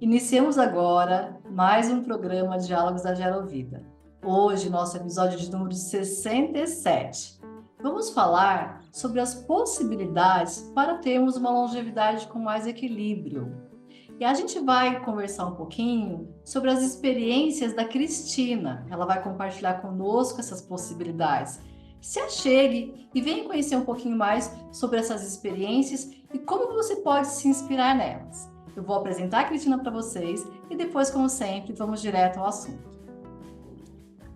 Iniciamos agora mais um programa Diálogos da Gerovida. Hoje, nosso episódio de número 67. Vamos falar sobre as possibilidades para termos uma longevidade com mais equilíbrio. E a gente vai conversar um pouquinho sobre as experiências da Cristina. Ela vai compartilhar conosco essas possibilidades. Se achegue e venha conhecer um pouquinho mais sobre essas experiências e como você pode se inspirar nelas. Eu vou apresentar a Cristina para vocês e depois, como sempre, vamos direto ao assunto.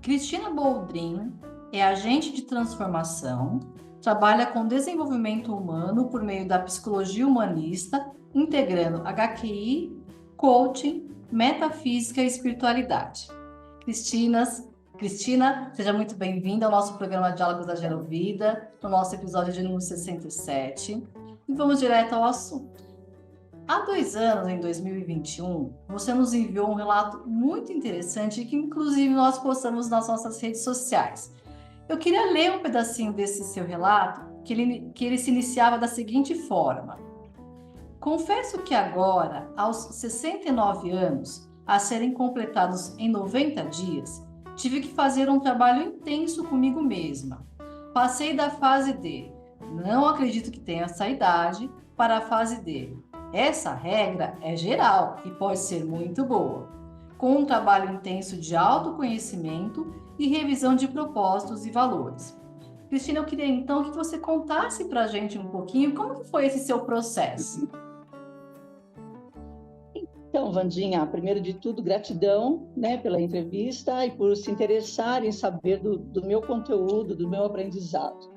Cristina Boldrin é agente de transformação, trabalha com desenvolvimento humano por meio da psicologia humanista, integrando HQI, coaching, metafísica e espiritualidade. Cristina, seja muito bem-vinda ao nosso programa Diálogos da Gerovida, no nosso episódio de número 67. E vamos direto ao assunto. Há 2 anos, em 2021, você nos enviou um relato muito interessante que, inclusive, nós postamos nas nossas redes sociais. Eu queria ler um pedacinho desse seu relato, que ele se iniciava da seguinte forma. Confesso que agora, aos 69 anos, a serem completados em 90 dias, tive que fazer um trabalho intenso comigo mesma. Passei da fase de não acredito que tenha essa idade para a fase de essa regra é geral e pode ser muito boa, com um trabalho intenso de autoconhecimento e revisão de propósitos e valores. Cristina, eu queria então que você contasse para a gente um pouquinho como que foi esse seu processo. Então, Wandinha, primeiro de tudo, gratidão, né, pela entrevista e por se interessar em saber do meu conteúdo, do meu aprendizado.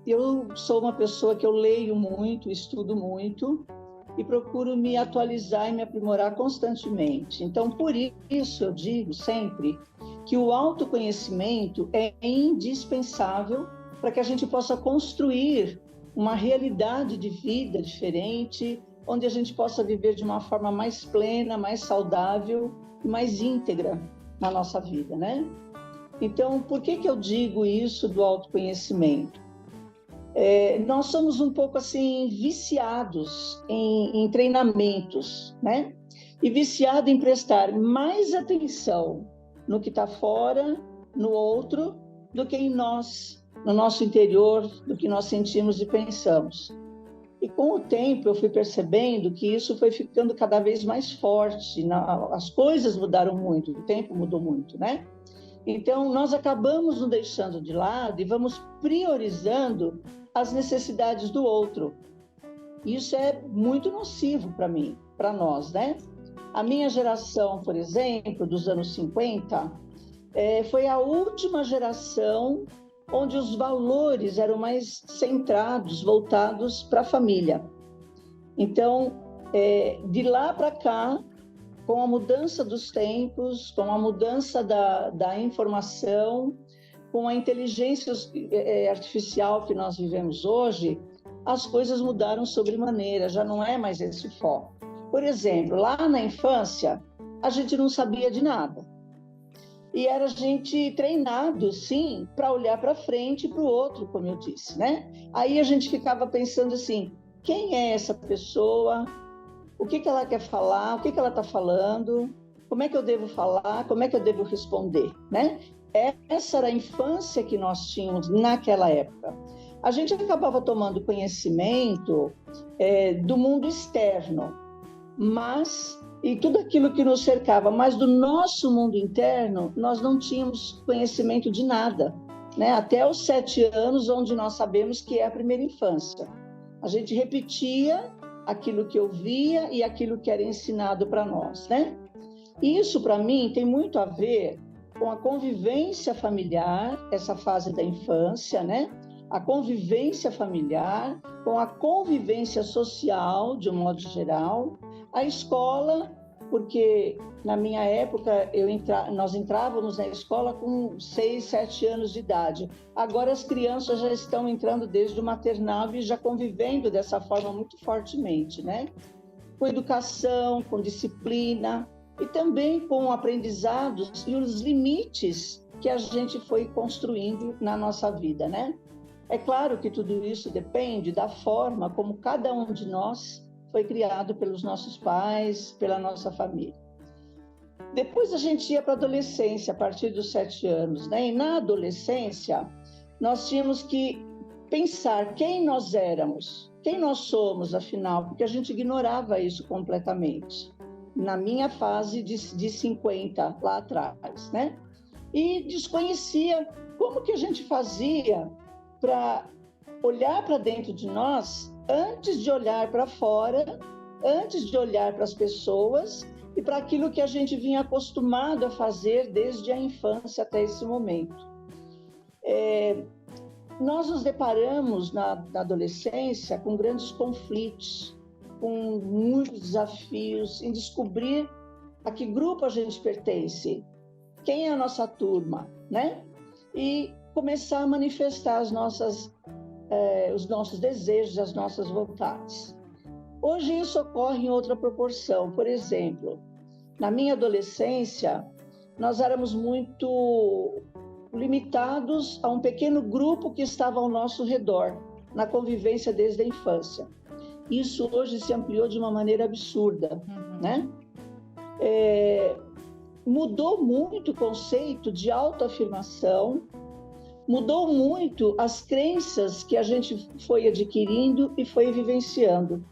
Eu sou uma pessoa que eu leio muito, estudo muito e procuro me atualizar e me aprimorar constantemente. Então, por isso eu digo sempre que o autoconhecimento é indispensável para que a gente possa construir uma realidade de vida diferente, onde a gente possa viver de uma forma mais plena, mais saudável e mais íntegra na nossa vida, né? Então, por que eu digo isso do autoconhecimento? Nós somos um pouco assim viciados em treinamentos, né? E viciado em prestar mais atenção no que está fora, no outro, do que em nós, no nosso interior, do que nós sentimos e pensamos. E com o tempo eu fui percebendo que isso foi ficando cada vez mais forte, as coisas mudaram muito, o tempo mudou muito, né? Então, nós acabamos nos deixando de lado e vamos priorizando as necessidades do outro. Isso é muito nocivo para mim, para nós, né? A minha geração, por exemplo, dos anos 50, foi a última geração onde os valores eram mais centrados, voltados para a família. Então, de lá para cá, com a mudança dos tempos, com a mudança da informação, com a inteligência artificial que nós vivemos hoje, as coisas mudaram sobremaneira, já não é mais esse foco. Por exemplo, lá na infância, a gente não sabia de nada. E era a gente treinado, sim, para olhar para frente e para o outro, como eu disse, né? Aí a gente ficava pensando assim, quem é essa pessoa? O que ela quer falar, o que ela está falando, como é que eu devo falar, como é que eu devo responder, né? Essa era a infância que nós tínhamos naquela época. A gente acabava tomando conhecimento do mundo externo, e tudo aquilo que nos cercava, mas do nosso mundo interno, nós não tínhamos conhecimento de nada, né? Até os 7 anos, onde nós sabemos que é a primeira infância. A gente repetia aquilo que eu via e aquilo que era ensinado para nós, né? Isso, para mim, tem muito a ver com a convivência familiar, essa fase da infância, né? A convivência familiar, com a convivência social, de um modo geral, a escola, porque na minha época nós entrávamos na escola com 6, 7 anos de idade. Agora as crianças já estão entrando desde o maternal e já convivendo dessa forma muito fortemente, né? Com educação, com disciplina e também com aprendizados e os limites que a gente foi construindo na nossa vida, né? É claro que tudo isso depende da forma como cada um de nós foi criado pelos nossos pais, pela nossa família. Depois a gente ia para a adolescência, a partir dos 7 anos, né? E na adolescência, nós tínhamos que pensar quem nós éramos, quem nós somos, afinal, porque a gente ignorava isso completamente. Na minha fase de 50, lá atrás, né? E desconhecia como que a gente fazia para olhar para dentro de nós antes de olhar para fora, antes de olhar para as pessoas e para aquilo que a gente vinha acostumado a fazer desde a infância até esse momento. Nós nos deparamos na adolescência com grandes conflitos, com muitos desafios em descobrir a que grupo a gente pertence, quem é a nossa turma, né? E começar a manifestar os nossos desejos, as nossas vontades. Hoje isso ocorre em outra proporção. Por exemplo, na minha adolescência, nós éramos muito limitados a um pequeno grupo que estava ao nosso redor, na convivência desde a infância. Isso hoje se ampliou de uma maneira absurda, né? Mudou muito o conceito de autoafirmação, mudou muito as crenças que a gente foi adquirindo e foi vivenciando.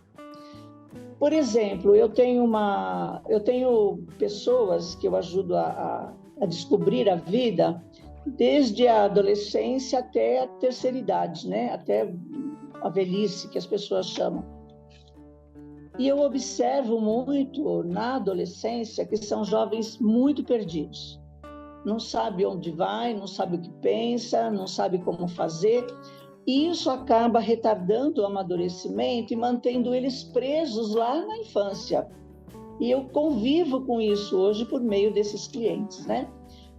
Por exemplo, eu tenho pessoas que eu ajudo a descobrir a vida desde a adolescência até a terceira idade, né? Até a velhice, que as pessoas chamam. E eu observo muito na adolescência que são jovens muito perdidos. Não sabe onde vai, não sabe o que pensa, não sabe como fazer. E isso acaba retardando o amadurecimento e mantendo eles presos lá na infância. E eu convivo com isso hoje por meio desses clientes, né?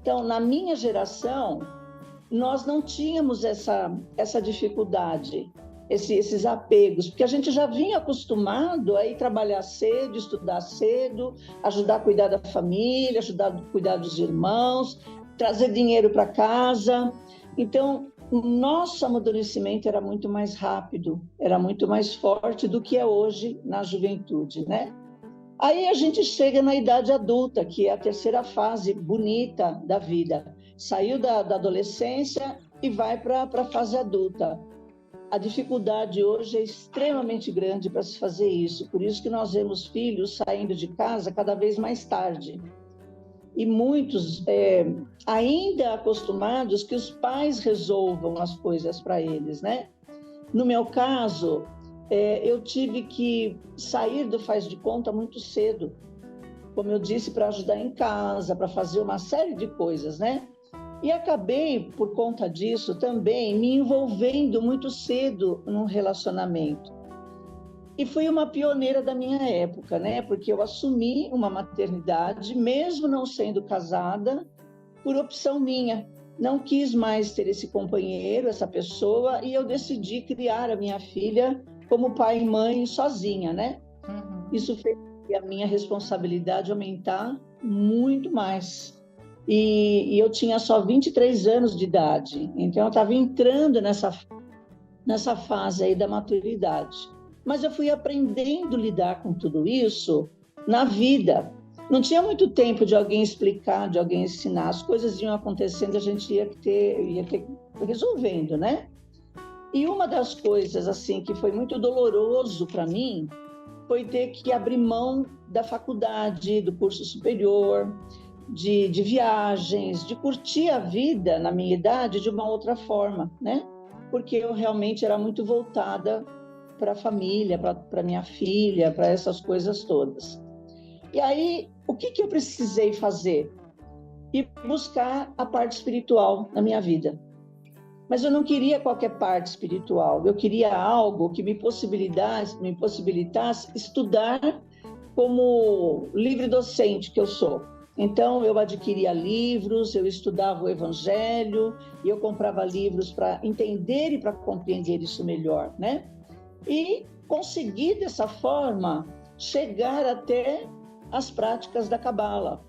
Então, na minha geração, nós não tínhamos essa dificuldade, esses apegos, porque a gente já vinha acostumado a ir trabalhar cedo, estudar cedo, ajudar a cuidar da família, ajudar a cuidar dos irmãos, trazer dinheiro para casa. Então, o nosso amadurecimento era muito mais rápido, era muito mais forte do que é hoje na juventude, né? Aí a gente chega na idade adulta, que é a terceira fase bonita da vida. Saiu da adolescência e vai para a fase adulta. A dificuldade hoje é extremamente grande para se fazer isso. Por isso que nós vemos filhos saindo de casa cada vez mais tarde. E muitos ainda acostumados que os pais resolvam as coisas para eles, né? No meu caso, eu tive que sair do faz de conta muito cedo, como eu disse, para ajudar em casa, para fazer uma série de coisas, né? E acabei, por conta disso, também me envolvendo muito cedo num relacionamento. E fui uma pioneira da minha época, né? Porque eu assumi uma maternidade, mesmo não sendo casada, por opção minha. Não quis mais ter esse companheiro, essa pessoa, e eu decidi criar a minha filha como pai e mãe sozinha, né? Isso fez a minha responsabilidade aumentar muito mais. E eu tinha só 23 anos de idade, então eu estava entrando nessa fase aí da maturidade. Mas eu fui aprendendo a lidar com tudo isso na vida. Não tinha muito tempo de alguém explicar, de alguém ensinar. As coisas iam acontecendo, a gente ia ter resolvendo, né? E uma das coisas assim que foi muito doloroso para mim foi ter que abrir mão da faculdade, do curso superior, de viagens, de curtir a vida na minha idade de uma outra forma, né? Porque eu realmente era muito voltada para a família, para minha filha, para essas coisas todas. E aí, o que eu precisei fazer? Ir buscar a parte espiritual na minha vida. Mas eu não queria qualquer parte espiritual, eu queria algo que me possibilitasse estudar como livre docente que eu sou. Então, eu adquiria livros, eu estudava o Evangelho, e eu comprava livros para entender e para compreender isso melhor, né? E consegui, dessa forma, chegar até as práticas da Cabala,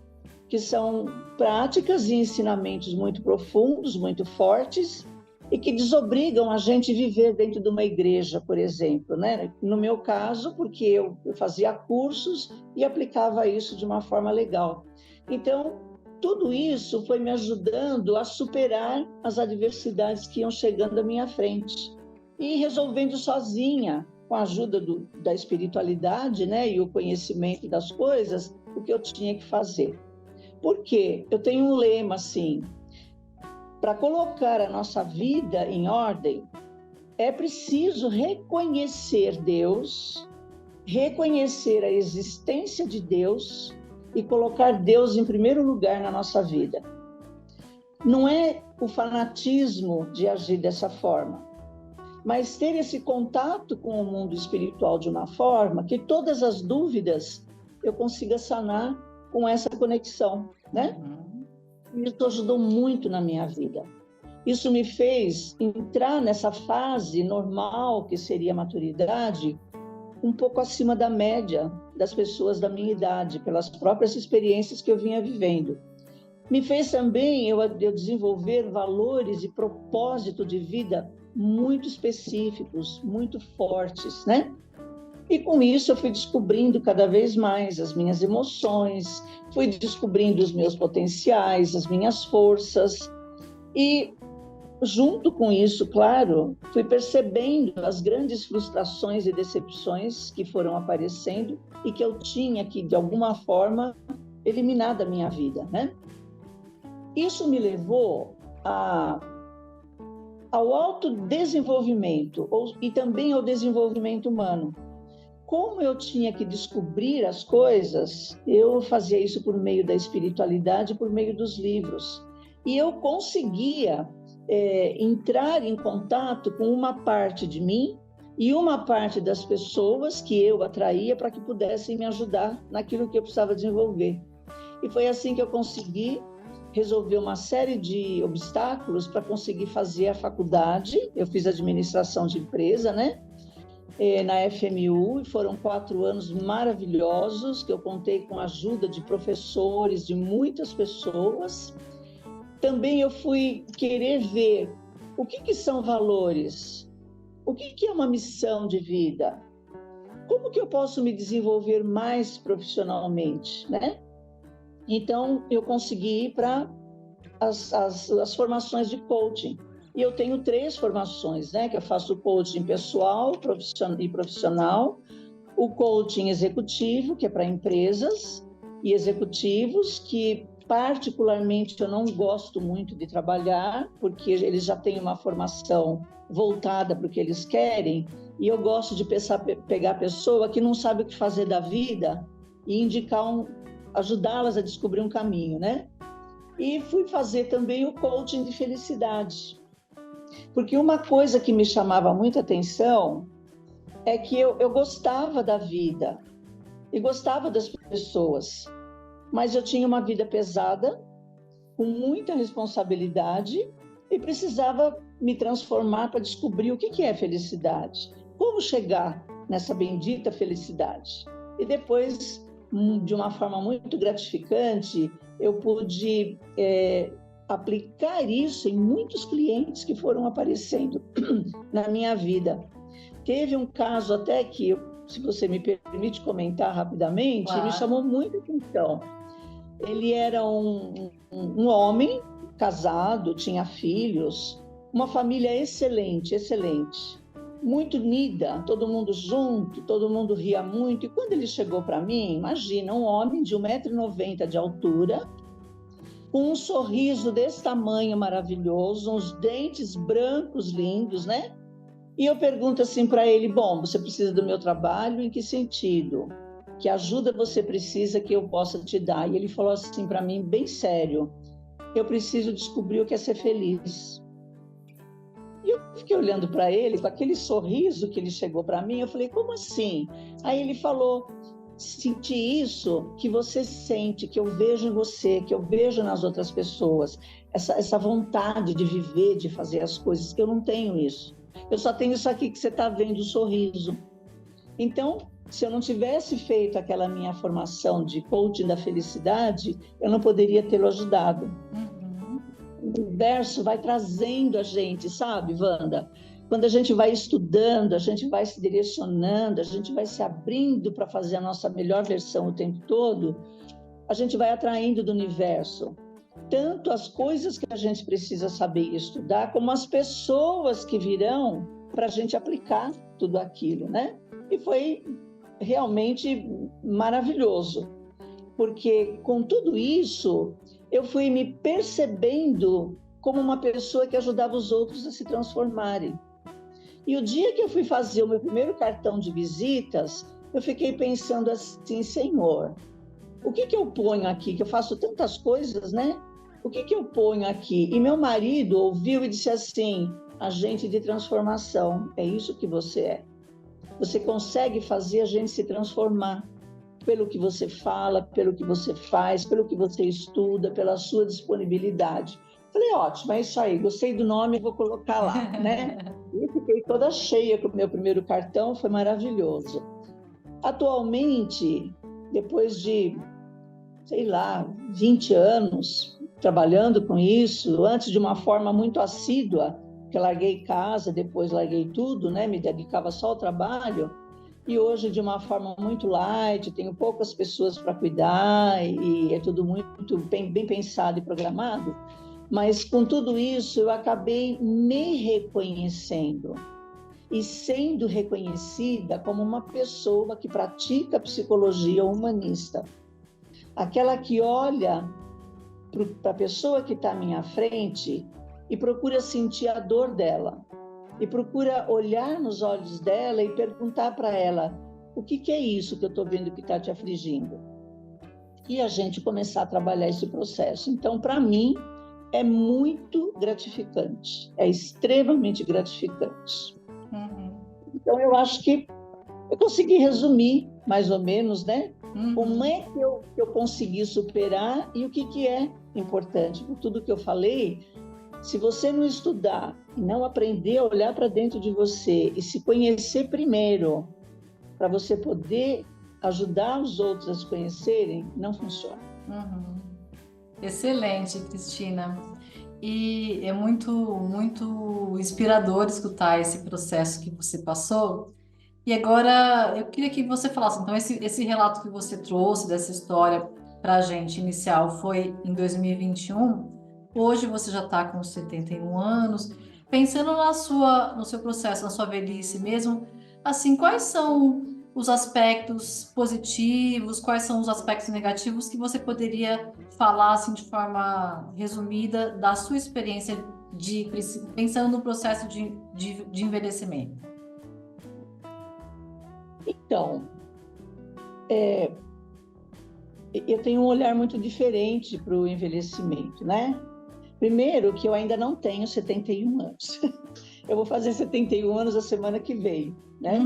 que são práticas e ensinamentos muito profundos, muito fortes, e que desobrigam a gente a viver dentro de uma igreja, por exemplo, né? No meu caso, porque eu fazia cursos e aplicava isso de uma forma legal. Então, tudo isso foi me ajudando a superar as adversidades que iam chegando à minha frente e resolvendo sozinha, com a ajuda da espiritualidade, né, e o conhecimento das coisas, o que eu tinha que fazer. Por quê? Eu tenho um lema assim: para colocar a nossa vida em ordem, é preciso reconhecer Deus, reconhecer a existência de Deus e colocar Deus em primeiro lugar na nossa vida. Não é o fanatismo de agir dessa forma, mas ter esse contato com o mundo espiritual de uma forma que todas as dúvidas eu consiga sanar com essa conexão, né? Isso ajudou muito na minha vida. Isso me fez entrar nessa fase normal, que seria a maturidade, um pouco acima da média das pessoas da minha idade, pelas próprias experiências que eu vinha vivendo. Me fez também eu desenvolver valores e propósito de vida muito específicos, muito fortes, né? E com isso eu fui descobrindo cada vez mais as minhas emoções, fui descobrindo os meus potenciais, as minhas forças. E junto com isso, claro, fui percebendo as grandes frustrações e decepções que foram aparecendo e que eu tinha que, de alguma forma, eliminar da minha vida, né? Isso me levou ao autodesenvolvimento e também ao desenvolvimento humano. Como eu tinha que descobrir as coisas, eu fazia isso por meio da espiritualidade, por meio dos livros. E eu conseguia entrar em contato com uma parte de mim e uma parte das pessoas que eu atraía para que pudessem me ajudar naquilo que eu precisava desenvolver. E foi assim que eu consegui resolver uma série de obstáculos para conseguir fazer a faculdade. Eu fiz administração de empresa, né? Na FMU, e foram 4 anos maravilhosos, que eu contei com a ajuda de professores, de muitas pessoas. Também eu fui querer ver o que são valores, o que é uma missão de vida, como que eu posso me desenvolver mais profissionalmente, né? Então, eu consegui ir para as formações de coaching. E eu tenho 3 formações, né? Que eu faço coaching pessoal e profissional, o coaching executivo, que é para empresas e executivos, que particularmente eu não gosto muito de trabalhar, porque eles já têm uma formação voltada para o que eles querem, e eu gosto de pegar a pessoa que não sabe o que fazer da vida e ajudá-las a descobrir um caminho, né? E fui fazer também o coaching de felicidade. Porque uma coisa que me chamava muita atenção é que eu gostava da vida e gostava das pessoas, mas eu tinha uma vida pesada, com muita responsabilidade, e precisava me transformar para descobrir o que é felicidade, como chegar nessa bendita felicidade. E depois, de uma forma muito gratificante, eu pude aplicar isso em muitos clientes que foram aparecendo na minha vida. Teve um caso até que, se você me permite comentar rapidamente, claro, me chamou muita atenção. Ele era um homem casado, tinha filhos, uma família excelente, muito unida, todo mundo junto, todo mundo ria muito. E quando ele chegou para mim, imagina, um homem de 1,90 m de altura, com um sorriso desse tamanho maravilhoso, uns dentes brancos lindos, né? E eu pergunto assim para ele: bom, você precisa do meu trabalho? Em que sentido? Que ajuda você precisa que eu possa te dar? E ele falou assim para mim, bem sério: eu preciso descobrir o que é ser feliz. E eu fiquei olhando para ele, com aquele sorriso que ele chegou para mim, eu falei: como assim? Aí ele falou: sentir isso que você sente, que eu vejo em você, que eu vejo nas outras pessoas, essa vontade de viver, de fazer as coisas, que eu não tenho isso. Eu só tenho isso aqui que você está vendo, o sorriso. Então, se eu não tivesse feito aquela minha formação de coaching da felicidade, eu não poderia tê-lo ajudado. universo vai trazendo a gente, sabe, Wanda? Quando a gente vai estudando, a gente vai se direcionando, a gente vai se abrindo para fazer a nossa melhor versão o tempo todo, a gente vai atraindo do universo tanto as coisas que a gente precisa saber e estudar, como as pessoas que virão para a gente aplicar tudo aquilo, né? E foi realmente maravilhoso, porque com tudo isso, eu fui me percebendo como uma pessoa que ajudava os outros a se transformarem. E o dia que eu fui fazer o meu primeiro cartão de visitas, eu fiquei pensando assim, Senhor, o que eu ponho aqui? Que eu faço tantas coisas, né? O que eu ponho aqui? E meu marido ouviu e disse assim, agente de transformação, é isso que você é. Você consegue fazer a gente se transformar pelo que você fala, pelo que você faz, pelo que você estuda, pela sua disponibilidade. Falei, ótimo, é isso aí, gostei do nome, vou colocar lá, né? E fiquei toda cheia com o meu primeiro cartão, foi maravilhoso. Atualmente, depois de, sei lá, 20 anos trabalhando com isso, antes de uma forma muito assídua, que eu larguei casa, depois larguei tudo, né? Me dedicava só ao trabalho, e hoje de uma forma muito light, tenho poucas pessoas para cuidar, e é tudo muito bem pensado e programado. Mas com tudo isso, eu acabei me reconhecendo e sendo reconhecida como uma pessoa que pratica psicologia humanista. Aquela que olha para a pessoa que está à minha frente e procura sentir a dor dela. E procura olhar nos olhos dela e perguntar para ela, o que é isso que eu estou vendo que está te afligindo? E a gente começar a trabalhar esse processo. Então, para mim, é muito gratificante, é extremamente gratificante. Então, eu acho que eu consegui resumir, mais ou menos, né? Como é que eu consegui superar e o que é importante. Por tudo que eu falei, se você não estudar e não aprender a olhar para dentro de você e se conhecer primeiro, para você poder ajudar os outros a se conhecerem, não funciona. Excelente, Cristina. E é muito, muito inspirador escutar esse processo que você passou. E agora eu queria que você falasse, então, esse relato que você trouxe dessa história para a gente inicial foi em 2021. Hoje você já está com 71 anos. Pensando no seu processo, na sua velhice mesmo, assim, quais são os aspectos positivos, quais são os aspectos negativos que você poderia falar, assim, de forma resumida, da sua experiência pensando no processo de envelhecimento? Então, eu tenho um olhar muito diferente para o envelhecimento, né? Primeiro, que eu ainda não tenho 71 anos. Eu vou fazer 71 anos a semana que vem, né?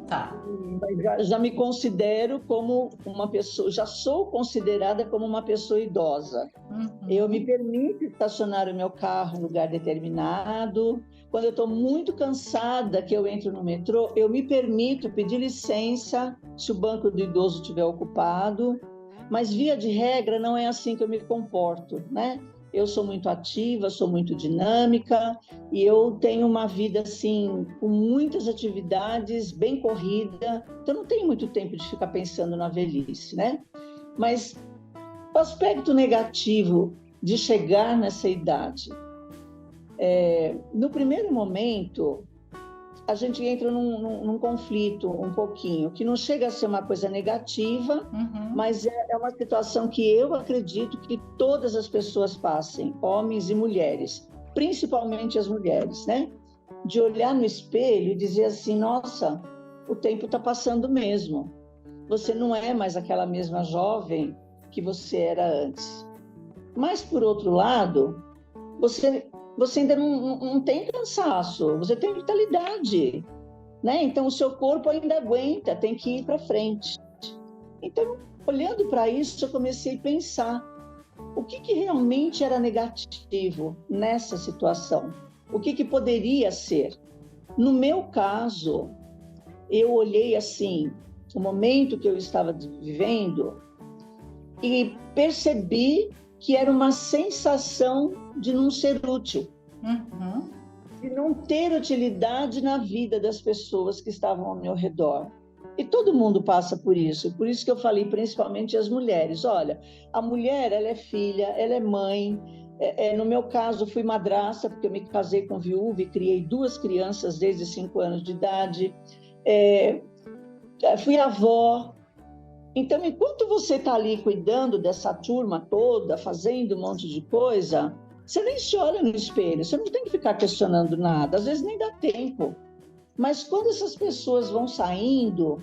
Tá. Mas já me considero como uma pessoa, já sou considerada como uma pessoa idosa. Eu me permito estacionar o meu carro em lugar determinado. Quando eu estou muito cansada, que eu entro no metrô, eu me permito pedir licença se o banco do idoso estiver ocupado. Mas, via de regra, não é assim que eu me comporto, né? Eu sou muito ativa, sou muito dinâmica e eu tenho uma vida, assim, com muitas atividades, bem corrida. Então, não tenho muito tempo de ficar pensando na velhice, né? Mas o aspecto negativo de chegar nessa idade, no primeiro momento, a gente entra num conflito um pouquinho, que não chega a ser uma coisa negativa, mas é uma situação que eu acredito que todas as pessoas passem, homens e mulheres, principalmente as mulheres, né? De olhar no espelho e dizer assim, nossa, o tempo está passando mesmo. Você não é mais aquela mesma jovem que você era antes. Mas, por outro lado, você ainda não tem cansaço, você tem vitalidade, né? Então, o seu corpo ainda aguenta, tem que ir para frente. Então, olhando para isso, eu comecei a pensar o que realmente era negativo nessa situação, o que poderia ser. No meu caso, eu olhei assim, o momento que eu estava vivendo e percebi que era uma sensação de não ser útil, Uhum. de não ter utilidade na vida das pessoas que estavam ao meu redor. E todo mundo passa por isso que eu falei principalmente as mulheres. Olha, a mulher, ela é filha, ela é mãe. No meu caso, fui madrasta, porque eu me casei com viúva e criei 2 crianças desde 5 anos de idade. Fui avó. Então, enquanto você está ali cuidando dessa turma toda, fazendo um monte de coisa, você nem se olha no espelho, você não tem que ficar questionando nada, às vezes nem dá tempo. Mas quando essas pessoas vão saindo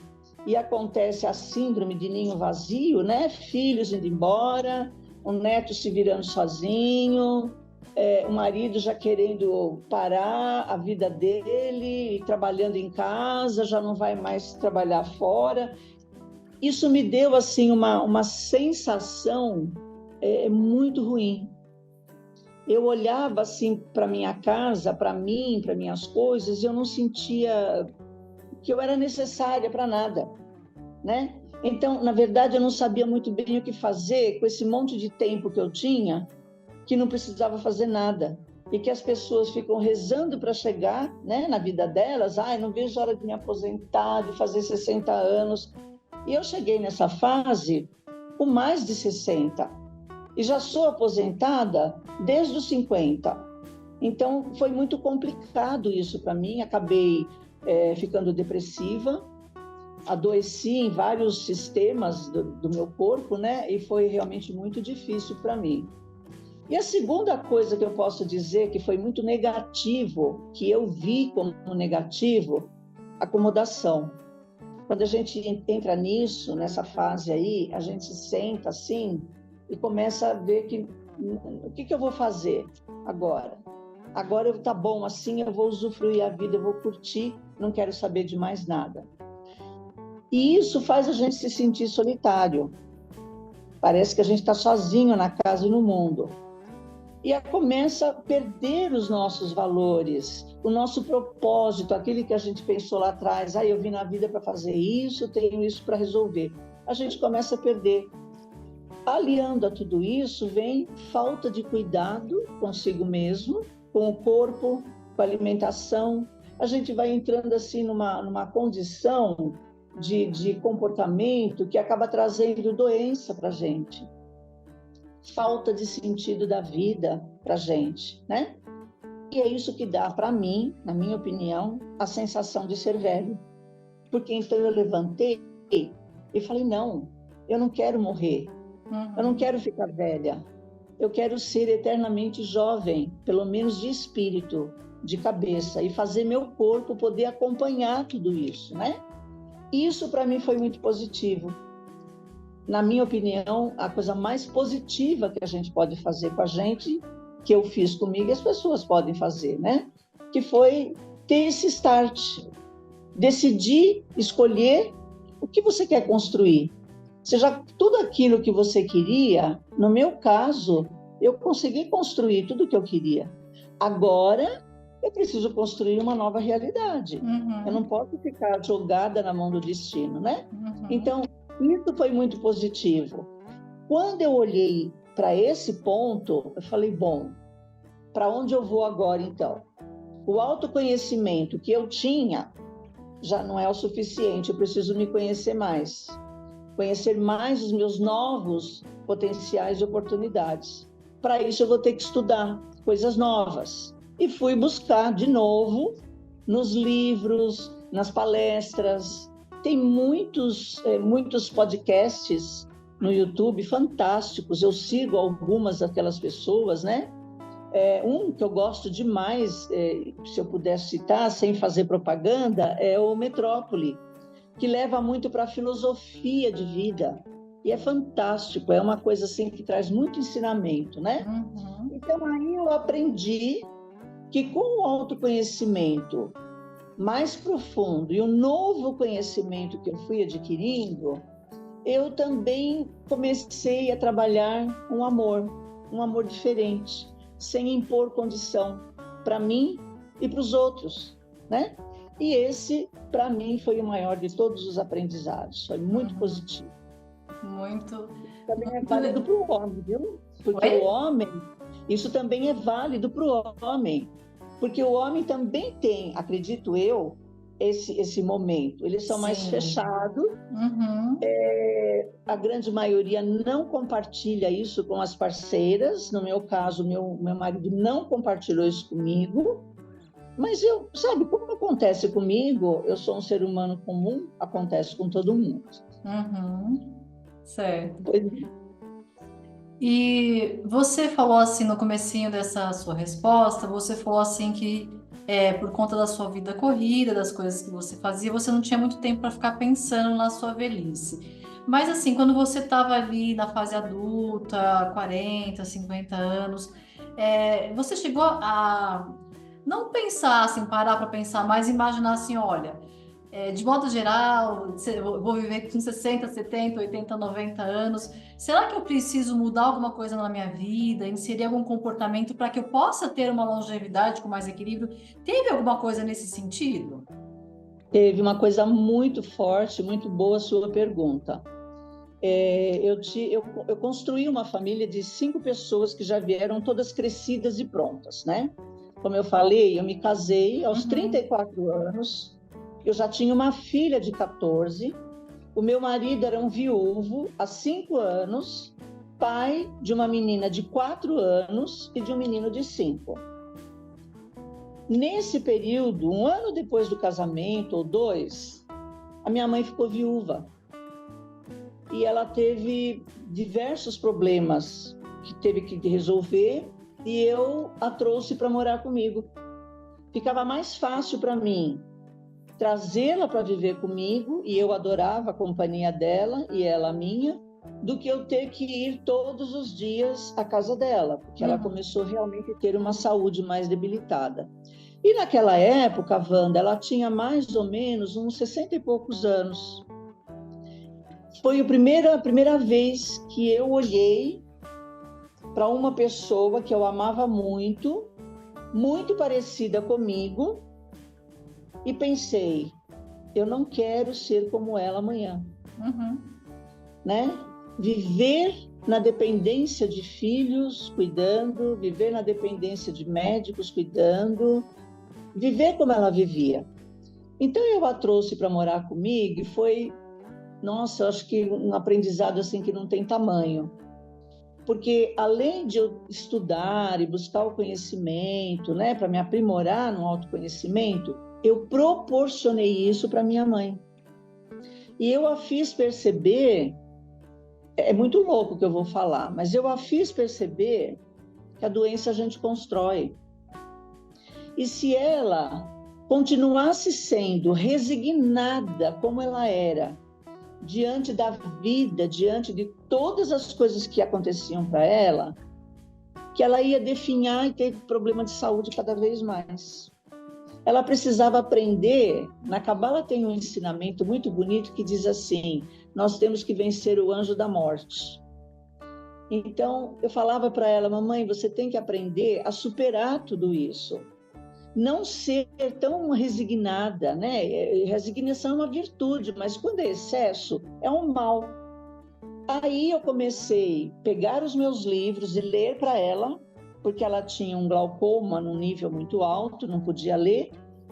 e acontece a síndrome de ninho vazio, né? Filhos indo embora, o neto se virando sozinho, o marido já querendo parar a vida dele, trabalhando em casa, já não vai mais trabalhar fora. Isso me deu assim uma sensação muito ruim. Eu olhava assim para minha casa, para mim, para minhas coisas, e eu não sentia que eu era necessária para nada, né? Então, na verdade, eu não sabia muito bem o que fazer com esse monte de tempo que eu tinha, que não precisava fazer nada. E que as pessoas ficam rezando para chegar, né, na vida delas. Ai, não vejo a hora de me aposentar, de fazer 60 anos. E eu cheguei nessa fase com mais de 60. E já sou aposentada desde os 50. Então, foi muito complicado isso para mim. Acabei ficando depressiva, adoeci em vários sistemas do meu corpo, né? E foi realmente muito difícil para mim. E a segunda coisa que eu posso dizer que foi muito negativo, que eu vi como negativo, acomodação. Quando a gente entra nisso, nessa fase aí, a gente se senta assim e começa a ver que o que eu vou fazer agora? Agora tá bom assim, eu vou usufruir a vida, eu vou curtir, não quero saber de mais nada. E isso faz a gente se sentir solitário. Parece que a gente está sozinho na casa e no mundo. E começa a perder os nossos valores, o nosso propósito, aquele que a gente pensou lá atrás. Eu vim na vida para fazer isso, tenho isso para resolver. A gente começa a perder. Aliando a tudo isso, vem falta de cuidado consigo mesmo, com o corpo, com a alimentação. A gente vai entrando assim numa condição de comportamento que acaba trazendo doença para a gente. Falta de sentido da vida para a gente, né? E é isso que dá para mim, na minha opinião, a sensação de ser velho. Porque então eu levantei e falei, não, eu não quero morrer, eu não quero ficar velha, eu quero ser eternamente jovem, pelo menos de espírito, de cabeça, e fazer meu corpo poder acompanhar tudo isso, né? Isso para mim foi muito positivo. Na minha opinião, a coisa mais positiva que a gente pode fazer com a gente, que eu fiz comigo, as pessoas podem fazer, né? Que foi ter esse start, decidir, escolher o que você quer construir. Seja tudo aquilo que você queria, no meu caso, eu consegui construir tudo o que eu queria. Agora, eu preciso construir uma nova realidade. Eu não posso ficar jogada na mão do destino, né? Então, isso foi muito positivo. Quando eu olhei para esse ponto, eu falei, bom, para onde eu vou agora, então? O autoconhecimento que eu tinha já não é o suficiente, eu preciso me conhecer mais os meus novos potenciais e oportunidades. Para isso, eu vou ter que estudar coisas novas. E fui buscar de novo nos livros, nas palestras. Tem muitos podcasts no YouTube fantásticos. Eu sigo algumas daquelas pessoas, né? Um que eu gosto demais, se eu pudesse citar, sem fazer propaganda, é o Metrópole, que leva muito para a filosofia de vida. E é fantástico, é uma coisa assim que traz muito ensinamento, né? Então, aí eu aprendi que com o autoconhecimento mais profundo e o novo conhecimento que eu fui adquirindo, eu também comecei a trabalhar um amor diferente, sem impor condição para mim e para os outros, né? E esse, para mim, foi o maior de todos os aprendizados, foi muito positivo. Muito, Também é muito válido legal. para o homem, viu? Porque o Oi? homem, isso também é válido para o homem. Porque o homem também tem, acredito eu, esse momento. Eles são mais Sim. fechados, Uhum. a grande maioria não compartilha isso com as parceiras. No meu caso, meu marido não compartilhou isso comigo. Mas eu, sabe, como acontece comigo, eu sou um ser humano comum, acontece com todo mundo. Uhum. Certo. Pois E você falou assim no comecinho dessa sua resposta, você falou assim que por conta da sua vida corrida, das coisas que você fazia, você não tinha muito tempo para ficar pensando na sua velhice. Mas assim, quando você estava ali na fase adulta, 40, 50 anos, você chegou a não pensar assim, parar para pensar, mas imaginar assim, olha, de modo geral, eu vou viver com 60, 70, 80, 90 anos. Será que eu preciso mudar alguma coisa na minha vida, inserir algum comportamento para que eu possa ter uma longevidade com mais equilíbrio? Teve alguma coisa nesse sentido? teve uma coisa muito forte, muito boa a sua pergunta. Eu construí uma família de 5 pessoas que já vieram todas crescidas e prontas, né? Como eu falei, eu me casei aos Uhum, 34 anos, eu já tinha uma filha de 14, o meu marido era um viúvo há 5 anos, pai de uma menina de 4 anos e de um menino de 5. Nesse período, um ano depois do casamento, ou 2, a minha mãe ficou viúva e ela teve diversos problemas que teve que resolver e eu a trouxe para morar comigo. Ficava mais fácil para mim trazê-la para viver comigo, e eu adorava a companhia dela e ela a minha, do que eu ter que ir todos os dias à casa dela, porque ela uhum, começou realmente a ter uma saúde mais debilitada. E naquela época, a Wanda, ela tinha mais ou menos uns 60 e poucos anos. Foi a primeira vez que eu olhei para uma pessoa que eu amava muito, muito parecida comigo, e pensei, eu não quero ser como ela amanhã, uhum, né? Viver na dependência de filhos cuidando, viver na dependência de médicos cuidando, viver como ela vivia. Então eu a trouxe para morar comigo e foi, nossa, eu acho que um aprendizado assim que não tem tamanho. Porque além de eu estudar e buscar o conhecimento, né, para me aprimorar no autoconhecimento, eu proporcionei isso para minha mãe. E eu a fiz perceber, é muito louco o que eu vou falar, mas eu a fiz perceber que a doença a gente constrói. E se ela continuasse sendo resignada como ela era, diante da vida, diante de todas as coisas que aconteciam para ela, que ela ia definhar e ter problema de saúde cada vez mais. Ela precisava aprender. Na Cabala tem um ensinamento muito bonito que diz assim: nós temos que vencer o anjo da morte. Então, eu falava para ela, mamãe, você tem que aprender a superar tudo isso. Não ser tão resignada, né? Resignação é uma virtude, mas quando é excesso, é um mal. Aí eu comecei a pegar os meus livros e ler para ela, porque ela tinha um glaucoma num nível muito alto, não podia ler.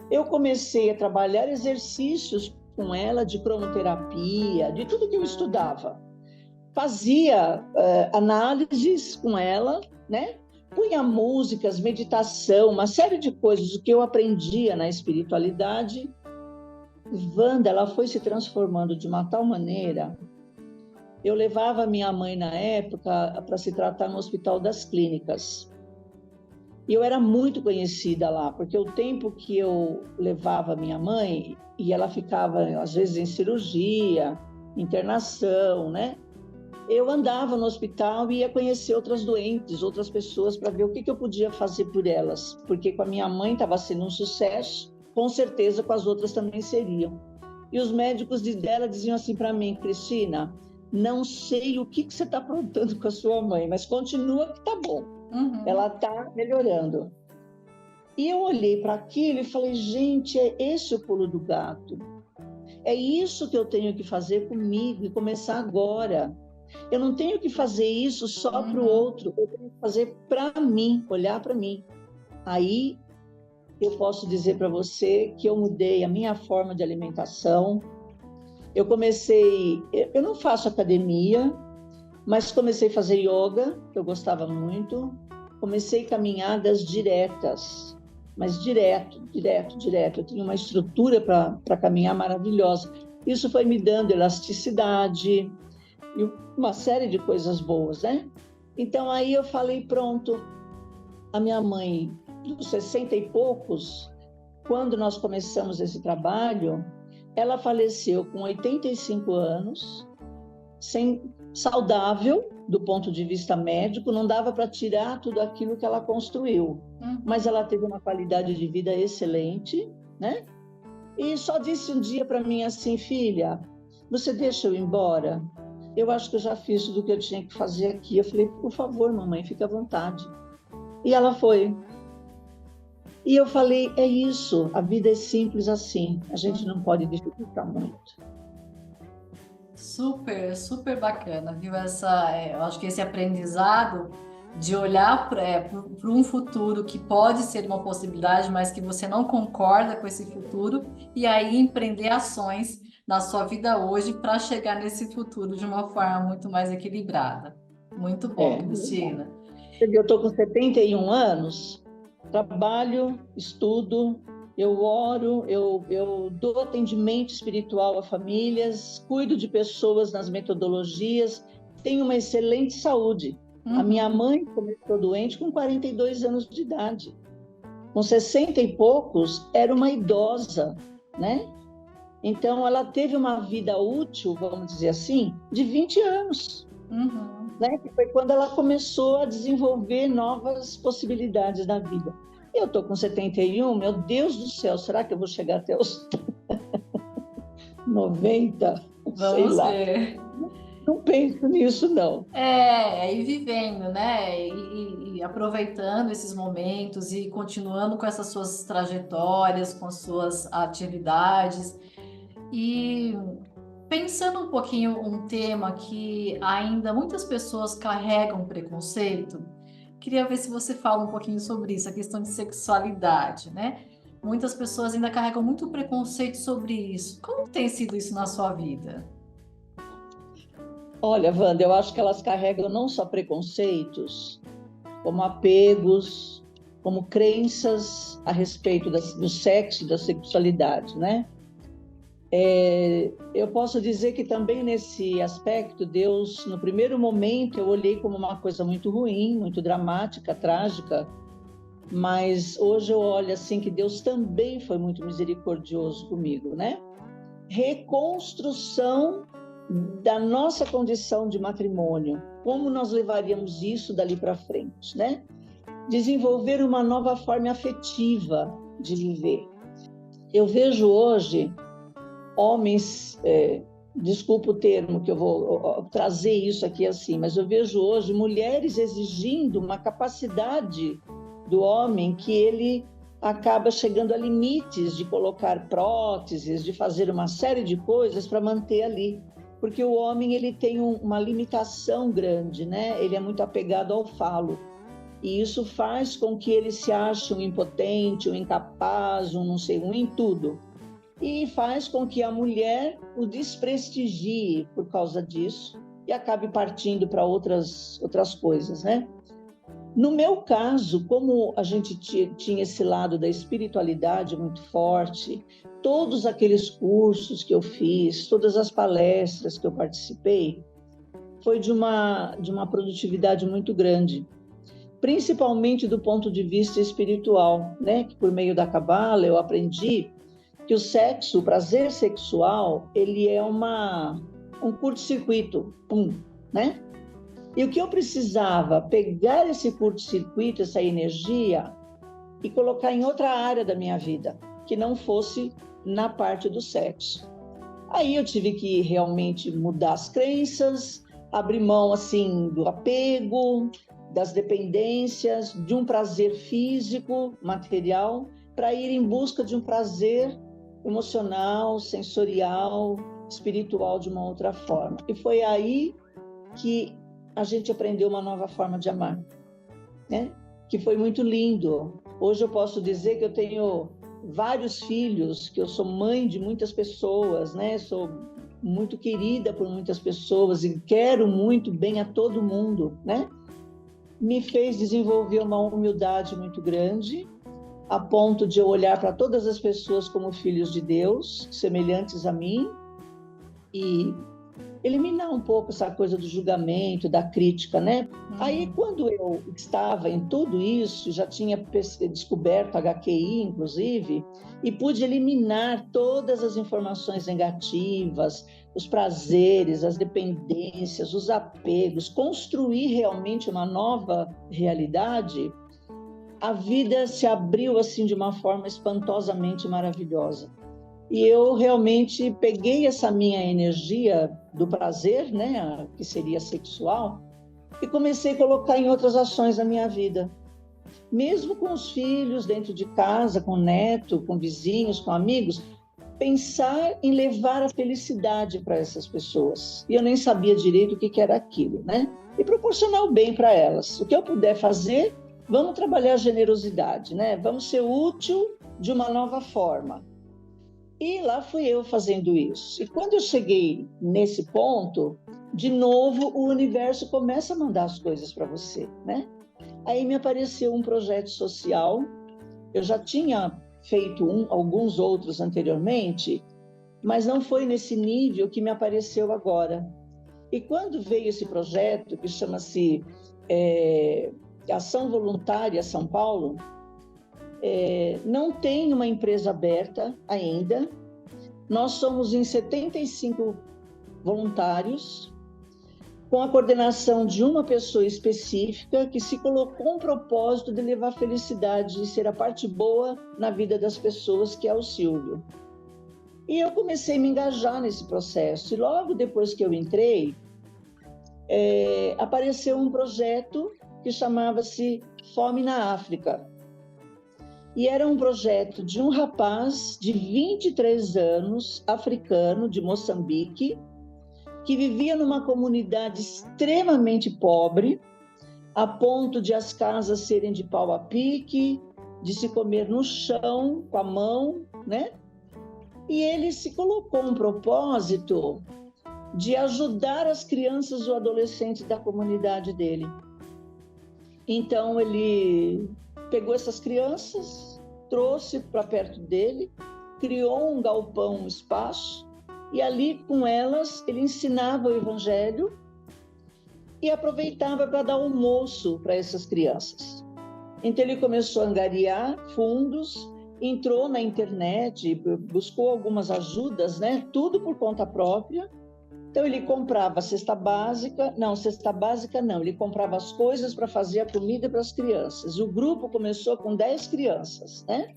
Eu comecei a trabalhar exercícios com ela de cromoterapia, de tudo que eu estudava. Fazia análises com ela, né? Punha músicas, meditação, uma série de coisas que eu aprendia na espiritualidade. Wanda, ela foi se transformando de uma tal maneira. Eu levava minha mãe na época para se tratar no Hospital das Clínicas. E eu era muito conhecida lá, porque o tempo que eu levava minha mãe, e ela ficava, às vezes, em cirurgia, internação, né? Eu andava no hospital e ia conhecer outras doentes, outras pessoas, para ver o que eu podia fazer por elas. Porque com a minha mãe estava sendo um sucesso, com certeza com as outras também seriam. E os médicos dela diziam assim para mim, Cristina, não sei o que você está aprontando com a sua mãe, mas continua que tá bom. Ela uhum. está melhorando. E eu olhei para aquilo e falei, gente, é esse o pulo do gato. É isso que eu tenho que fazer comigo e começar agora. Eu não tenho que fazer isso só para o outro, eu tenho que fazer para mim, olhar para mim. Aí eu posso dizer para você que eu mudei a minha forma de alimentação. Eu não faço academia, mas comecei a fazer yoga, que eu gostava muito. Comecei caminhadas diretas, mas direto. Eu tinha uma estrutura para caminhar maravilhosa. Isso foi me dando elasticidade e uma série de coisas boas, né? Então aí eu falei, pronto, a minha mãe, dos 60 e poucos, quando nós começamos esse trabalho, ela faleceu com 85 anos, saudável do ponto de vista médico, não dava para tirar tudo aquilo que ela construiu, mas ela teve uma qualidade de vida excelente, né? E só disse um dia para mim assim, filha, você deixa eu ir embora? Eu acho que eu já fiz tudo o que eu tinha que fazer aqui. Eu falei, por favor, mamãe, fique à vontade. E ela foi. E eu falei, é isso, a vida é simples assim, a gente não pode dificultar muito. Super, super bacana, viu? Eu acho que esse aprendizado de olhar para um futuro que pode ser uma possibilidade, mas que você não concorda com esse futuro, e aí empreender ações na sua vida hoje para chegar nesse futuro de uma forma muito mais equilibrada. Muito bom, Cristina. Eu estou com 71 anos, trabalho, estudo, eu oro, eu dou atendimento espiritual a famílias, cuido de pessoas nas metodologias, tenho uma excelente saúde. A minha mãe começou doente com 42 anos de idade. Com 60 e poucos, era uma idosa, né? Então, ela teve uma vida útil, vamos dizer assim, de 20 anos. Né? Que foi quando ela começou a desenvolver novas possibilidades na vida. Eu estou com 71, meu Deus do céu, será que eu vou chegar até os 90? Vamos ver. Não penso nisso, não. E vivendo, né? E aproveitando esses momentos e continuando com essas suas trajetórias, com suas atividades. E pensando um pouquinho um tema que ainda muitas pessoas carregam preconceito, queria ver se você fala um pouquinho sobre isso, a questão de sexualidade, né? Muitas pessoas ainda carregam muito preconceito sobre isso. Como tem sido isso na sua vida? Olha, Wanda, eu acho que elas carregam não só preconceitos, como apegos, como crenças a respeito do sexo e da sexualidade, né? Eu posso dizer que também nesse aspecto, Deus, no primeiro momento, eu olhei como uma coisa muito ruim, muito dramática, trágica, mas hoje eu olho assim que Deus também foi muito misericordioso comigo, né? Reconstrução da nossa condição de matrimônio, como nós levaríamos isso dali para frente, né? Desenvolver uma nova forma afetiva de viver. Eu vejo hoje homens, desculpa o termo que eu vou trazer isso aqui assim, mas eu vejo hoje mulheres exigindo uma capacidade do homem que ele acaba chegando a limites de colocar próteses, de fazer uma série de coisas para manter ali, porque o homem ele tem uma limitação grande, né? Ele é muito apegado ao falo, e isso faz com que ele se ache um impotente, um incapaz, um não sei, um em tudo. E faz com que a mulher o desprestigie por causa disso e acabe partindo para outras coisas, né? No meu caso, como a gente tinha esse lado da espiritualidade muito forte, todos aqueles cursos que eu fiz, todas as palestras que eu participei, foi de uma produtividade muito grande, principalmente do ponto de vista espiritual, né? Que por meio da Cabala eu aprendi que o sexo, o prazer sexual, ele é um curto-circuito, né? E o que eu precisava, pegar esse curto-circuito, essa energia, e colocar em outra área da minha vida, que não fosse na parte do sexo. Aí eu tive que realmente mudar as crenças, abrir mão, assim, do apego, das dependências, de um prazer físico, material, para ir em busca de um prazer emocional, sensorial, espiritual de uma outra forma. E foi aí que a gente aprendeu uma nova forma de amar, né? Que foi muito lindo. Hoje eu posso dizer que eu tenho vários filhos, que eu sou mãe de muitas pessoas, né? Sou muito querida por muitas pessoas e quero muito bem a todo mundo, né? Me fez desenvolver uma humildade muito grande, a ponto de eu olhar para todas as pessoas como filhos de Deus, semelhantes a mim, e eliminar um pouco essa coisa do julgamento, da crítica, né? Aí, quando eu estava em tudo isso, já tinha descoberto HQI, inclusive, e pude eliminar todas as informações negativas, os prazeres, as dependências, os apegos, construir realmente uma nova realidade, a vida se abriu assim de uma forma espantosamente maravilhosa. E eu realmente peguei essa minha energia do prazer, né, que seria sexual, e comecei a colocar em outras ações da minha vida. Mesmo com os filhos dentro de casa, com o neto, com vizinhos, com amigos, pensar em levar a felicidade para essas pessoas. E eu nem sabia direito o que era aquilo, né? E proporcionar o bem para elas. O que eu puder fazer, vamos trabalhar a generosidade, né? Vamos ser útil de uma nova forma. E lá fui eu fazendo isso. E quando eu cheguei nesse ponto, de novo o universo começa a mandar as coisas para você, né? Aí me apareceu um projeto social. Eu já tinha feito alguns outros anteriormente, mas não foi nesse nível que me apareceu agora. E quando veio esse projeto, que chama-se Ação Voluntária São Paulo, não tem uma empresa aberta ainda. Nós somos em 75 voluntários, com a coordenação de uma pessoa específica que se colocou um propósito de levar felicidade e ser a parte boa na vida das pessoas, que é o Silvio. E eu comecei a me engajar nesse processo. E logo depois que eu entrei, apareceu um projeto que chamava-se Fome na África. E era um projeto de um rapaz de 23 anos, africano, de Moçambique, que vivia numa comunidade extremamente pobre, a ponto de as casas serem de pau a pique, de se comer no chão, com a mão, né? E ele se colocou um propósito de ajudar as crianças ou adolescentes da comunidade dele. Então, ele pegou essas crianças, trouxe para perto dele, criou um galpão, um espaço, e ali com elas ele ensinava o evangelho e aproveitava para dar almoço para essas crianças. Então ele começou a angariar fundos, entrou na internet, buscou algumas ajudas, né? Tudo por conta própria. Então ele comprava cesta básica não, ele comprava as coisas para fazer a comida para as crianças. O grupo começou com 10 crianças, né?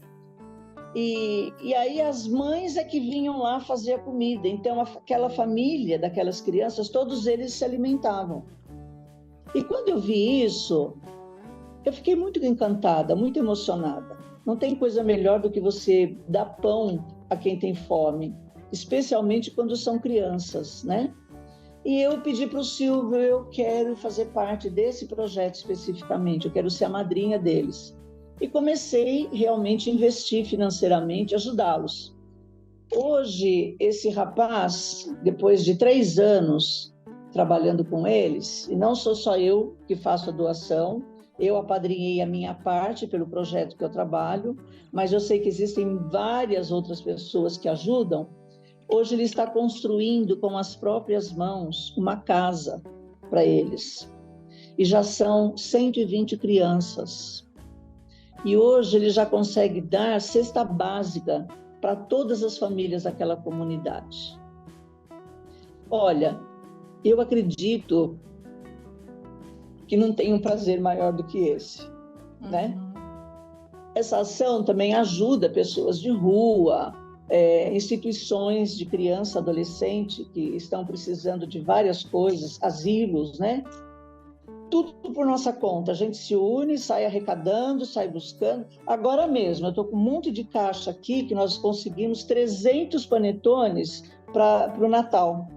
E aí as mães é que vinham lá fazer a comida. Então aquela família daquelas crianças, todos eles se alimentavam. E quando eu vi isso, eu fiquei muito encantada, muito emocionada. Não tem coisa melhor do que você dar pão a quem tem fome, especialmente quando são crianças, né? E eu pedi para o Silvio, eu quero fazer parte desse projeto especificamente, eu quero ser a madrinha deles. E comecei realmente a investir financeiramente, ajudá-los. Hoje, esse rapaz, depois de 3 anos trabalhando com eles, e não sou só eu que faço a doação, eu apadrinhei a minha parte pelo projeto que eu trabalho, mas eu sei que existem várias outras pessoas que ajudam. Hoje ele está construindo com as próprias mãos uma casa para eles. E já são 120 crianças. E hoje ele já consegue dar cesta básica para todas as famílias daquela comunidade. Olha, eu acredito que não tem um prazer maior do que esse, né? Essa ação também ajuda pessoas de rua, instituições de criança, adolescente, que estão precisando de várias coisas, asilos, né? tudo por nossa conta. A gente se une, sai arrecadando, sai buscando. Agora mesmo, eu estou com um monte de caixa aqui, que nós conseguimos 300 panetones para o Natal.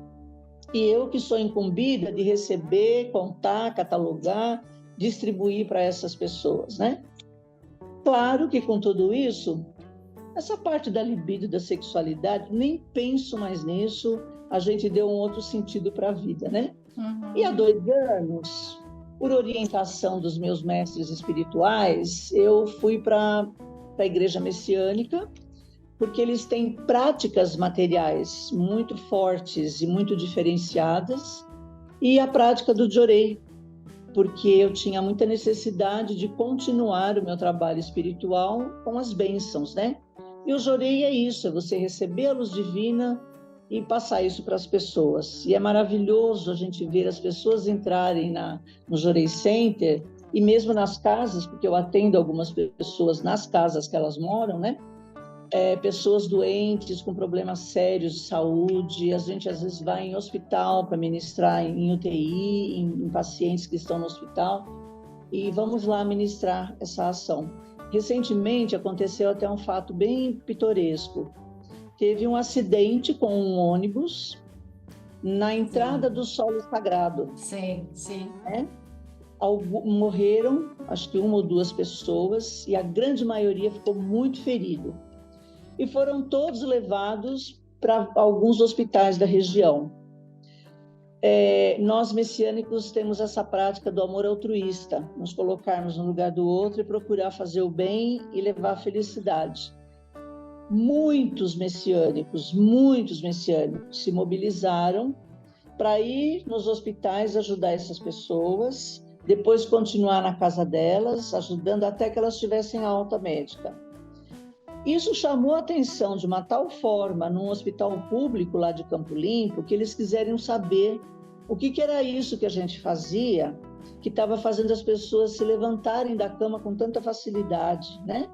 E eu que sou incumbida de receber, contar, catalogar, distribuir para essas pessoas, né? Claro que com tudo isso, essa parte da libido, da sexualidade, nem penso mais nisso, a gente deu um outro sentido para a vida, né? E há 2 anos, por orientação dos meus mestres espirituais, eu fui para a Igreja Messiânica, porque eles têm práticas materiais muito fortes e muito diferenciadas, e a prática do Jorei, porque eu tinha muita necessidade de continuar o meu trabalho espiritual com as bênçãos, né? E o Jorei é isso, é você receber a luz divina e passar isso para as pessoas. E é maravilhoso a gente ver as pessoas entrarem no Jorei Center, e mesmo nas casas, porque eu atendo algumas pessoas nas casas que elas moram, né? Pessoas doentes com problemas sérios de saúde, a gente às vezes vai em hospital para ministrar em UTI, em pacientes que estão no hospital, e vamos lá ministrar essa ação. Recentemente aconteceu até um fato bem pitoresco. Teve um acidente com um ônibus na entrada do solo sagrado. Sim, sim. Morreram, acho que 1 ou 2 pessoas, e a grande maioria ficou muito ferido. E foram todos levados para alguns hospitais da região. Nós, messiânicos, temos essa prática do amor altruísta, nos colocarmos no lugar do outro e procurar fazer o bem e levar a felicidade. Muitos messiânicos se mobilizaram para ir nos hospitais ajudar essas pessoas, depois continuar na casa delas, ajudando até que elas tivessem alta médica. Isso chamou a atenção de uma tal forma num hospital público lá de Campo Limpo, que eles quiseram saber o que era isso que a gente fazia, que estava fazendo as pessoas se levantarem da cama com tanta facilidade, né?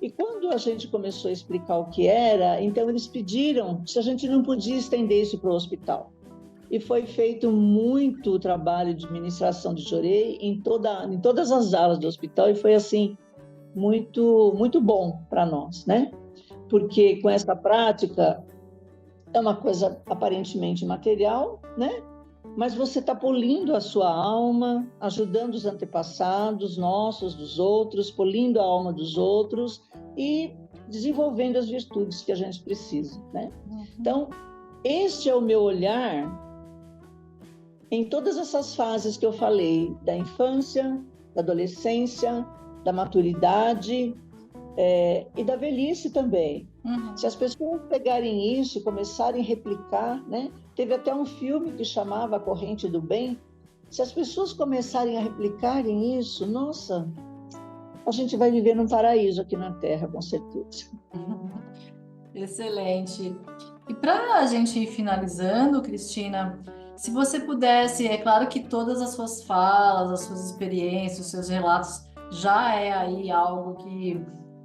E quando a gente começou a explicar o que era, então eles pediram se a gente não podia estender isso para o hospital. E foi feito muito trabalho de ministração de Jorei em todas as alas do hospital, e foi assim, muito, muito bom para nós, né? Porque com essa prática é uma coisa aparentemente material, né? Mas você está polindo a sua alma, ajudando os antepassados nossos, dos outros, polindo a alma dos outros e desenvolvendo as virtudes que a gente precisa, né? Então, este é o meu olhar em todas essas fases que eu falei, da infância, da adolescência, da maturidade e da velhice também. Se as pessoas pegarem isso e começarem a replicar, né? Teve até um filme que chamava A Corrente do Bem. Se as pessoas começarem a replicarem isso, nossa, a gente vai viver num paraíso aqui na Terra, com certeza. Excelente. E para a gente ir finalizando, Cristina, se você pudesse, é claro que todas as suas falas, as suas experiências, os seus relatos já é aí algo que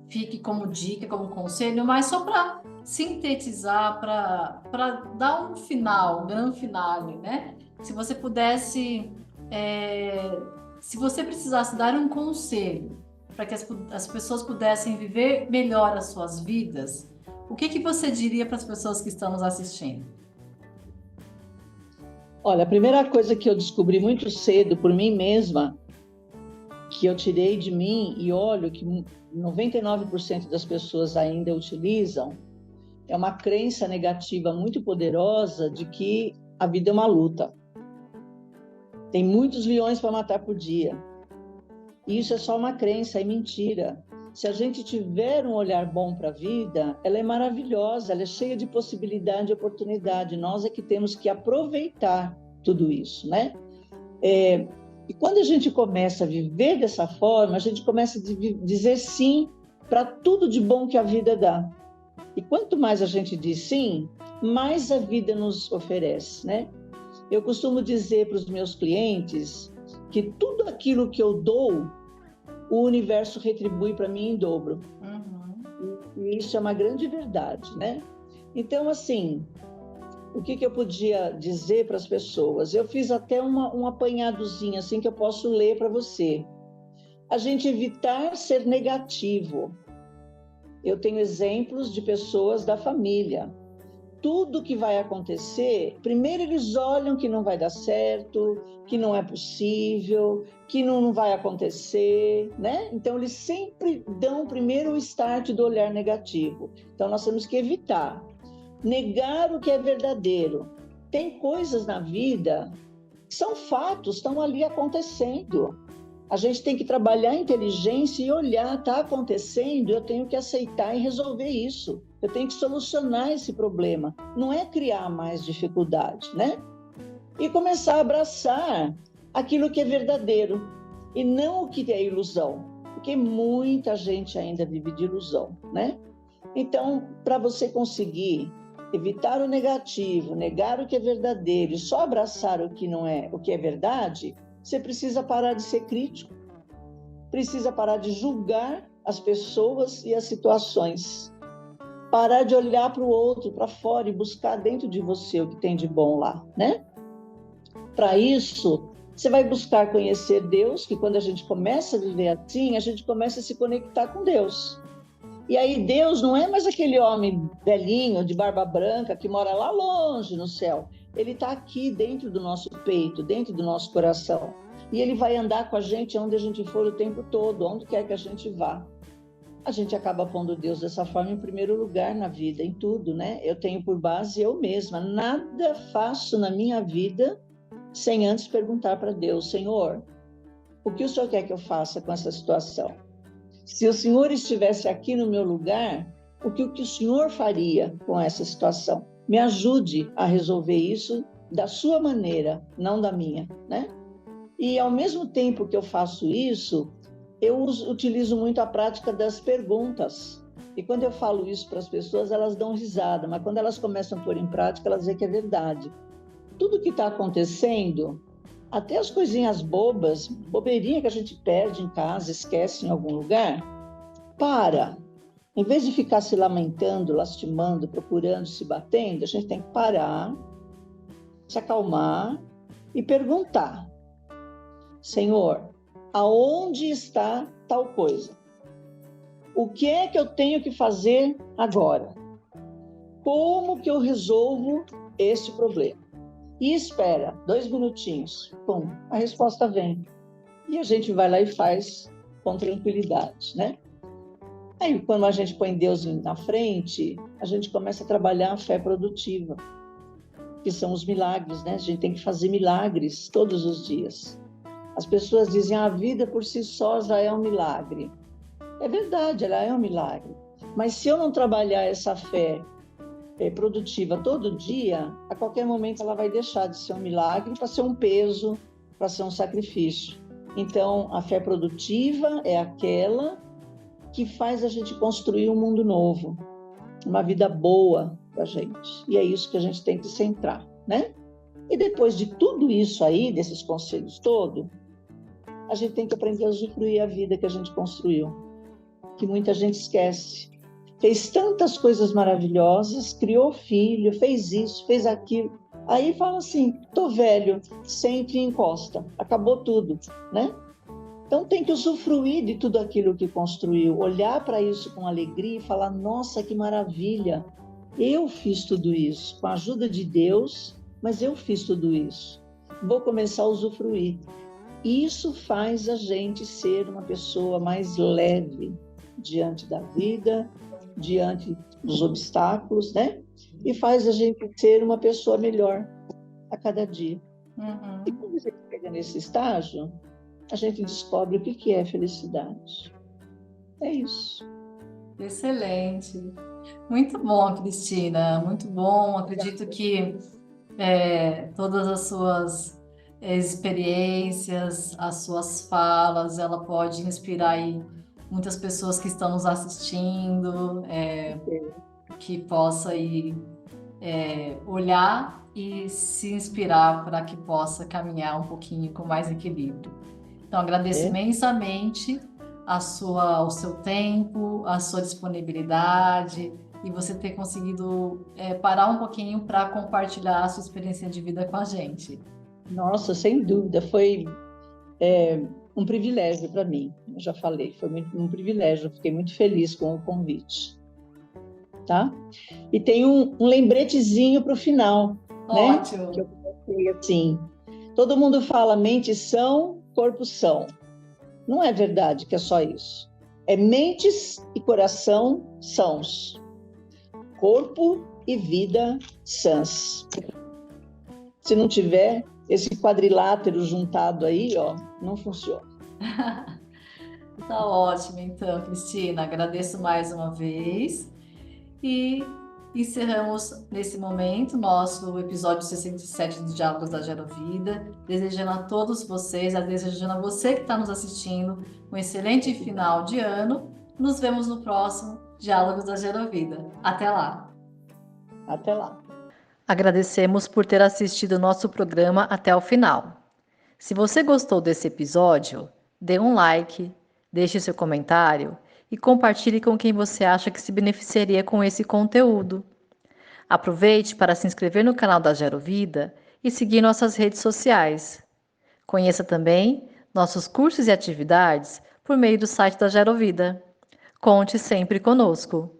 fique como dica, como conselho, mas só para sintetizar, para dar um final, um grande finale, né? Se você pudesse, se você precisasse dar um conselho para que as pessoas pudessem viver melhor as suas vidas, o que você diria para as pessoas que estão nos assistindo? Olha, a primeira coisa que eu descobri muito cedo por mim mesma, que eu tirei de mim e olho que 99% das pessoas ainda utilizam, é uma crença negativa muito poderosa de que a vida é uma luta. Tem muitos leões para matar por dia. E isso é só uma crença, é mentira. Se a gente tiver um olhar bom para a vida, ela é maravilhosa, ela é cheia de possibilidade e oportunidade. Nós é que temos que aproveitar tudo isso, né? E quando a gente começa a viver dessa forma, a gente começa a dizer sim para tudo de bom que a vida dá. E quanto mais a gente diz sim, mais a vida nos oferece, né? Eu costumo dizer para os meus clientes que tudo aquilo que eu dou, o universo retribui para mim em dobro. E isso é uma grande verdade, né? Então, assim, o que eu podia dizer para as pessoas? Eu fiz até um apanhadozinho assim que eu posso ler para você. A gente evitar ser negativo. Eu tenho exemplos de pessoas da família. Tudo que vai acontecer, primeiro eles olham que não vai dar certo, que não é possível, que não vai acontecer, né? Então, eles sempre dão primeiro o start do olhar negativo. Então, nós temos que evitar. Negar o que é verdadeiro. Tem coisas na vida que são fatos, estão ali acontecendo. A gente tem que trabalhar a inteligência e olhar, está acontecendo, eu tenho que aceitar e resolver isso. Eu tenho que solucionar esse problema. Não é criar mais dificuldade, né? E começar a abraçar aquilo que é verdadeiro e não o que é ilusão. Porque muita gente ainda vive de ilusão, né? Então, para você conseguir evitar o negativo, negar o que é verdadeiro e só abraçar o que não é, o que é verdade, você precisa parar de ser crítico, precisa parar de julgar as pessoas e as situações, parar de olhar para o outro, para fora e buscar dentro de você o que tem de bom lá, né? Para isso, você vai buscar conhecer Deus, que quando a gente começa a viver assim, a gente começa a se conectar com Deus. E aí Deus não é mais aquele homem velhinho, de barba branca, que mora lá longe no céu. Ele está aqui dentro do nosso peito, dentro do nosso coração. E ele vai andar com a gente onde a gente for o tempo todo, onde quer que a gente vá. A gente acaba pondo Deus dessa forma em primeiro lugar na vida, em tudo, né? Eu tenho por base eu mesma. Nada faço na minha vida sem antes perguntar para Deus, Senhor, o que o Senhor quer que eu faça com essa situação? Se o Senhor estivesse aqui no meu lugar, o que o Senhor faria com essa situação? Me ajude a resolver isso da sua maneira, não da minha, né? E ao mesmo tempo que eu faço isso, eu utilizo muito a prática das perguntas. E quando eu falo isso para as pessoas, elas dão risada, mas quando elas começam a pôr em prática, elas veem que é verdade. Tudo que está acontecendo, até as coisinhas bobas, bobeirinha que a gente perde em casa, esquece em algum lugar, para. Em vez de ficar se lamentando, lastimando, procurando, se batendo, a gente tem que parar, se acalmar e perguntar: Senhor, aonde está tal coisa? O que é que eu tenho que fazer agora? Como que eu resolvo esse problema? E espera 2 minutinhos, pum, a resposta vem. E a gente vai lá e faz com tranquilidade, né? Aí, quando a gente põe Deus na frente, a gente começa a trabalhar a fé produtiva, que são os milagres, né? A gente tem que fazer milagres todos os dias. As pessoas dizem, a vida por si só já é um milagre. É verdade, ela é um milagre. Mas se eu não trabalhar essa fé produtiva todo dia, a qualquer momento ela vai deixar de ser um milagre para ser um peso, para ser um sacrifício. Então, a fé produtiva é aquela que faz a gente construir um mundo novo, uma vida boa para a gente. E é isso que a gente tem que centrar, né? E depois de tudo isso aí, desses conselhos todos, a gente tem que aprender a usufruir a vida que a gente construiu, que muita gente esquece. Fez tantas coisas maravilhosas, criou filho, fez isso, fez aquilo. Aí fala assim, tô velho, sente e encosta, acabou tudo, né? Então tem que usufruir de tudo aquilo que construiu, olhar para isso com alegria e falar, nossa, que maravilha, eu fiz tudo isso, com a ajuda de Deus, mas eu fiz tudo isso. Vou começar a usufruir. Isso faz a gente ser uma pessoa mais leve diante da vida, diante dos obstáculos, né? E faz a gente ser uma pessoa melhor a cada dia. E quando a gente chega nesse estágio, a gente descobre o que é felicidade. É isso. Excelente. Muito bom, Cristina, muito bom. Acredito que todas as suas experiências, as suas falas, ela pode inspirar aí muitas pessoas que estão nos assistindo, que possa aí, olhar e se inspirar para que possa caminhar um pouquinho com mais equilíbrio. Então, agradeço imensamente o seu tempo, a sua disponibilidade, e você ter conseguido parar um pouquinho para compartilhar a sua experiência de vida com a gente. Nossa, sem dúvida, foi um privilégio para mim. Eu já falei, foi um privilégio. Eu fiquei muito feliz com o convite. Tá? E tem um lembretezinho para o final, né? Ótimo. Que eu coloquei assim: todo mundo fala mente são, corpo são. Não é verdade que é só isso. É mentes e coração sãos. Corpo e vida sãs. Se não tiver esse quadrilátero juntado aí, ó, não funciona. Tá ótimo, então, Cristina. Agradeço mais uma vez. E encerramos nesse momento nosso episódio 67 do Diálogos da Gerovida, desejando a todos vocês, desejando a você que está nos assistindo, um excelente final de ano. Nos vemos no próximo Diálogos da Gerovida. Até lá! Até lá! Agradecemos por ter assistido o nosso programa até o final. Se você gostou desse episódio, dê um like, deixe seu comentário e compartilhe com quem você acha que se beneficiaria com esse conteúdo. Aproveite para se inscrever no canal da Gerovida e seguir nossas redes sociais. Conheça também nossos cursos e atividades por meio do site da Gerovida. Conte sempre conosco!